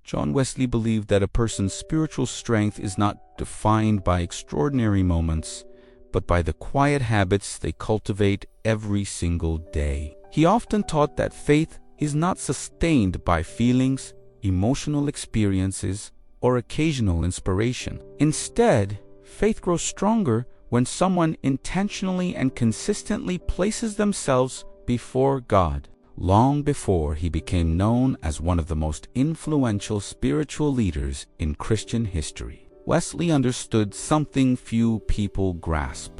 John Wesley believed that a person's spiritual strength is not defined by extraordinary moments, but by the quiet habits they cultivate every single day. He often taught that faith is not sustained by feelings, emotional experiences, or occasional inspiration. Instead, faith grows stronger when someone intentionally and consistently places themselves before God. Long before he became known as one of the most influential spiritual leaders in Christian history, Wesley understood something few people grasp.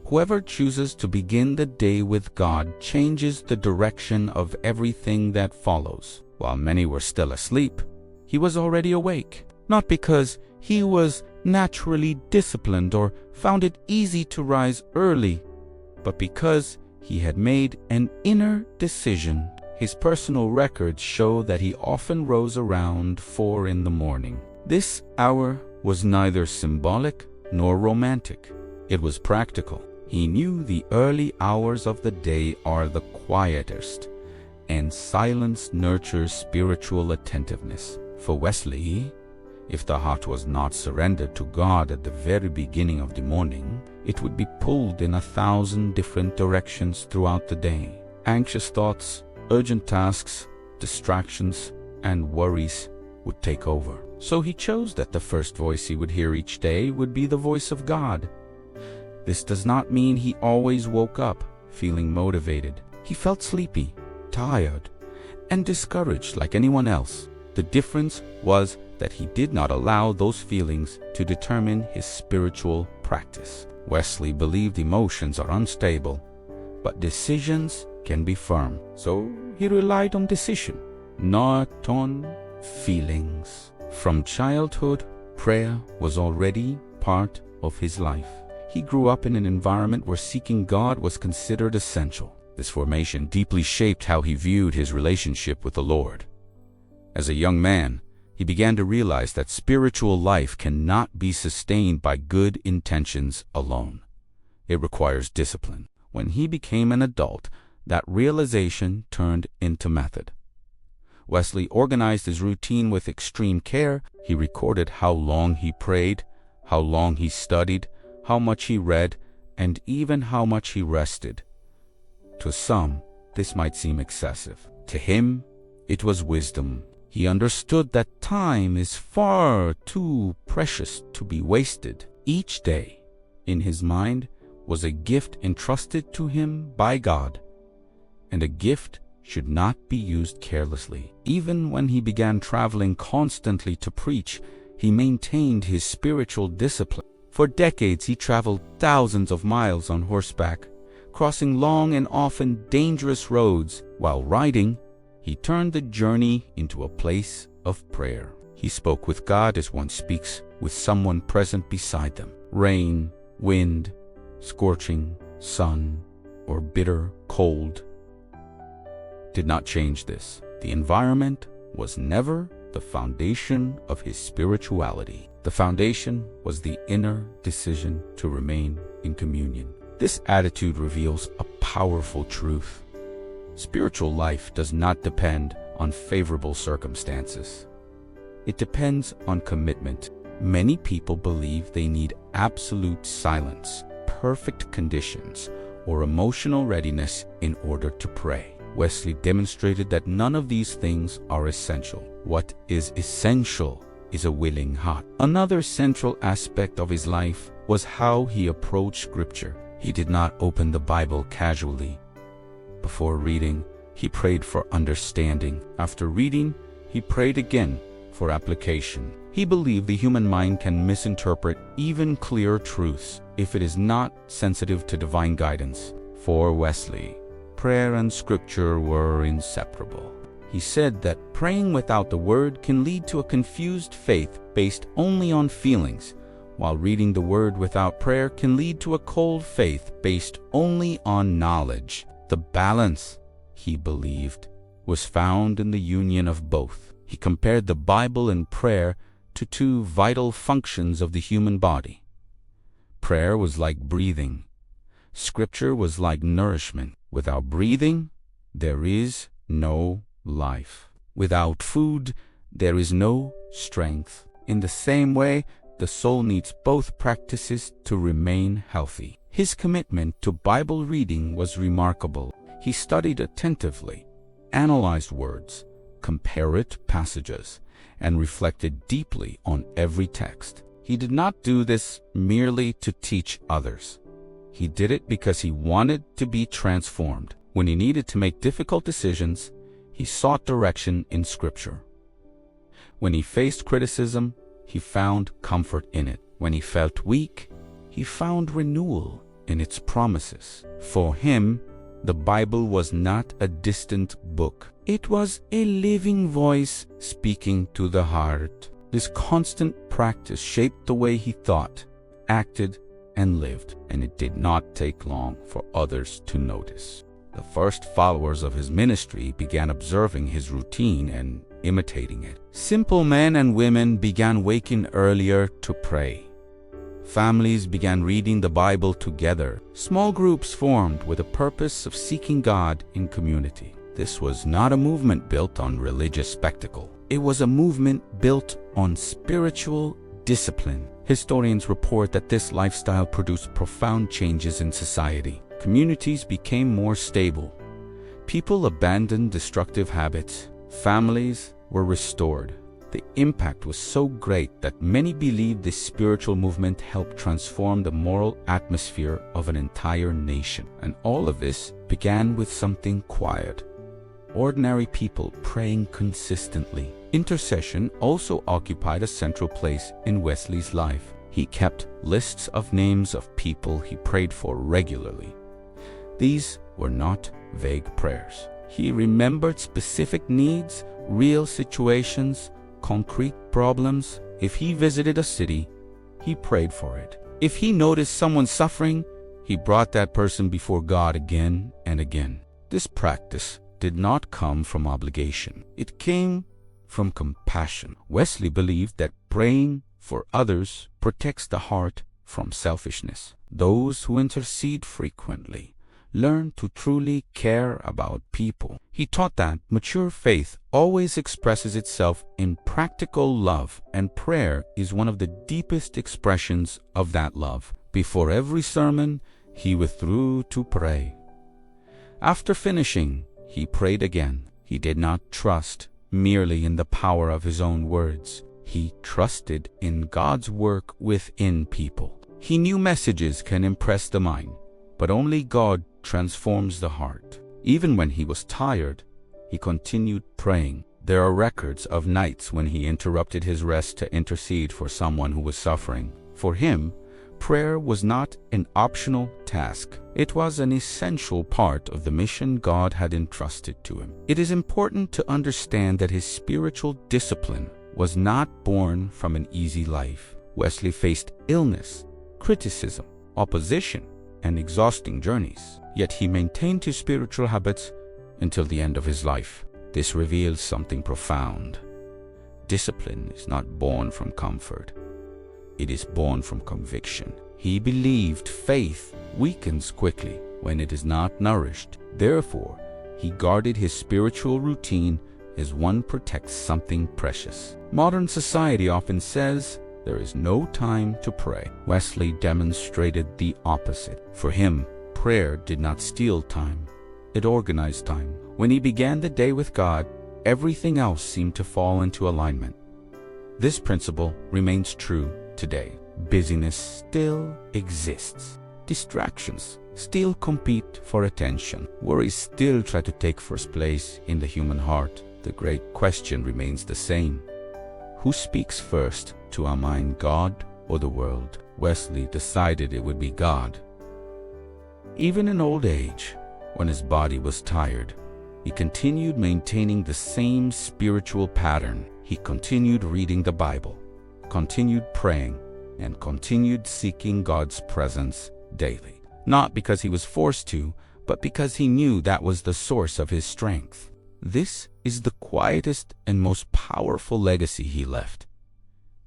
Whoever chooses to begin the day with God changes the direction of everything that follows. While many were still asleep, he was already awake, not because he was naturally disciplined or found it easy to rise early, but because he had made an inner decision. His personal records show that he often rose around 4 in the morning. This hour was neither symbolic nor romantic. It was practical. He knew the early hours of the day are the quietest, and silence nurtures spiritual attentiveness. For Wesley, if the heart was not surrendered to God at the very beginning of the morning, it would be pulled in 1,000 different directions throughout the day. Anxious thoughts, urgent tasks, distractions, and worries would take over. So he chose that the first voice he would hear each day would be the voice of God. This does not mean he always woke up feeling motivated. He felt sleepy, tired, and discouraged like anyone else. The difference was that he did not allow those feelings to determine his spiritual practice. Wesley believed emotions are unstable, but decisions can be firm. So he relied on decision, not on feelings. From childhood, prayer was already part of his life. He grew up in an environment where seeking God was considered essential. This formation deeply shaped how he viewed his relationship with the Lord. As a young man, he began to realize that spiritual life cannot be sustained by good intentions alone. It requires discipline. When he became an adult, that realization turned into method. Wesley organized his routine with extreme care. He recorded how long he prayed, how long he studied, how much he read, and even how much he rested. To some, this might seem excessive. To him, it was wisdom. He understood that time is far too precious to be wasted. Each day, in his mind, was a gift entrusted to him by God, and a gift should not be used carelessly. Even when he began traveling constantly to preach, he maintained his spiritual discipline. For decades, he traveled thousands of miles on horseback, crossing long and often dangerous roads. While riding, he turned the journey into a place of prayer. He spoke with God as one speaks with someone present beside them. Rain, wind, scorching sun, or bitter cold did not change this. The environment was never the foundation of his spirituality. The foundation was the inner decision to remain in communion. This attitude reveals a powerful truth. Spiritual life does not depend on favorable circumstances. It depends on commitment. Many people believe they need absolute silence, perfect conditions, or emotional readiness in order to pray. Wesley demonstrated that none of these things are essential. What is essential is a willing heart. Another central aspect of his life was how he approached Scripture. He did not open the Bible casually. Before reading, he prayed for understanding. After reading, he prayed again for application. He believed the human mind can misinterpret even clear truths if it is not sensitive to divine guidance. For Wesley, prayer and Scripture were inseparable. He said that praying without the Word can lead to a confused faith based only on feelings, while reading the Word without prayer can lead to a cold faith based only on knowledge. The balance, he believed, was found in the union of both. He compared the Bible and prayer to two vital functions of the human body. Prayer was like breathing. Scripture was like nourishment. Without breathing, there is no life. Without food, there is no strength. In the same way, the soul needs both practices to remain healthy. His commitment to Bible reading was remarkable. He studied attentively, analyzed words, compared passages, and reflected deeply on every text. He did not do this merely to teach others. He did it because he wanted to be transformed. When he needed to make difficult decisions, he sought direction in Scripture. When he faced criticism, he found comfort in it. When he felt weak, he found renewal in its promises. For him, the Bible was not a distant book. It was a living voice speaking to the heart. This constant practice shaped the way he thought, acted, and lived, and it did not take long for others to notice. The first followers of his ministry began observing his routine and imitating it. Simple men and women began waking earlier to pray. Families began reading the Bible together. Small groups formed with the purpose of seeking God in community. This was not a movement built on religious spectacle. It was a movement built on spiritual discipline. Historians report that this lifestyle produced profound changes in society. Communities became more stable. People abandoned destructive habits. Families were restored. The impact was so great that many believed this spiritual movement helped transform the moral atmosphere of an entire nation. And all of this began with something quiet. Ordinary people praying consistently. Intercession also occupied a central place in Wesley's life. He kept lists of names of people he prayed for regularly. These were not vague prayers. He remembered specific needs, real situations, concrete problems. If he visited a city, he prayed for it. If he noticed someone suffering, he brought that person before God again and again. This practice did not come from obligation. It came from compassion. Wesley believed that praying for others protects the heart from selfishness. Those who intercede frequently learn to truly care about people. He taught that mature faith always expresses itself in practical love, and prayer is one of the deepest expressions of that love. Before every sermon, he withdrew to pray. After finishing, he prayed again. He did not trust merely in the power of his own words. He trusted in God's work within people. He knew messages can impress the mind, but only God transforms the heart. Even when he was tired, he continued praying. There are records of nights when he interrupted his rest to intercede for someone who was suffering. For him, prayer was not an optional task. It was an essential part of the mission God had entrusted to him. It is important to understand that his spiritual discipline was not born from an easy life. Wesley faced illness, criticism, opposition, and exhausting journeys. Yet he maintained his spiritual habits until the end of his life. This reveals something profound. Discipline is not born from comfort. It is born from conviction. He believed faith weakens quickly when it is not nourished. Therefore, he guarded his spiritual routine as one protects something precious. Modern society often says there is no time to pray. Wesley demonstrated the opposite. For him, prayer did not steal time. It organized time. When he began the day with God, everything else seemed to fall into alignment. This principle remains true today. Busyness still exists. Distractions still compete for attention. Worries still try to take first place in the human heart. The great question remains the same. Who speaks first to our mind, God or the world? Wesley decided it would be God. Even in old age, when his body was tired, he continued maintaining the same spiritual pattern. He continued reading the Bible, continued praying, and continued seeking God's presence daily. Not because he was forced to, but because he knew that was the source of his strength. This is the quietest and most powerful legacy he left.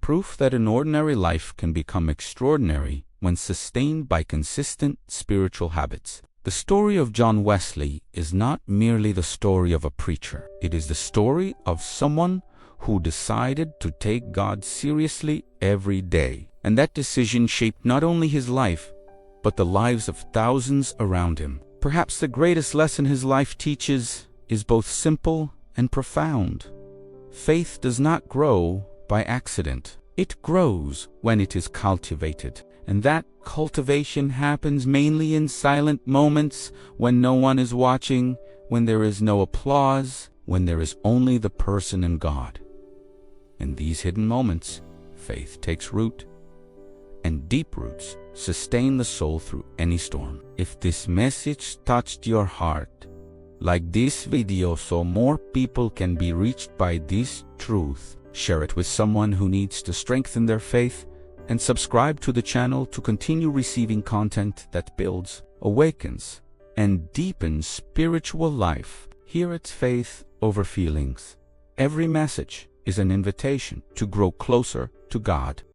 Proof that an ordinary life can become extraordinary when sustained by consistent spiritual habits. The story of John Wesley is not merely the story of a preacher. It is the story of someone who decided to take God seriously every day. And that decision shaped not only his life, but the lives of thousands around him. Perhaps the greatest lesson his life teaches is both simple and profound. Faith does not grow by accident. It grows when it is cultivated. And that cultivation happens mainly in silent moments, when no one is watching, when there is no applause, when there is only the person and God. In these hidden moments, faith takes root, and deep roots sustain the soul through any storm. If this message touched your heart, like this video so more people can be reached by this truth. Share it with someone who needs to strengthen their faith, and subscribe to the channel to continue receiving content that builds, awakens, and deepens spiritual life. Here it's faith over feelings. Every message is an invitation to grow closer to God.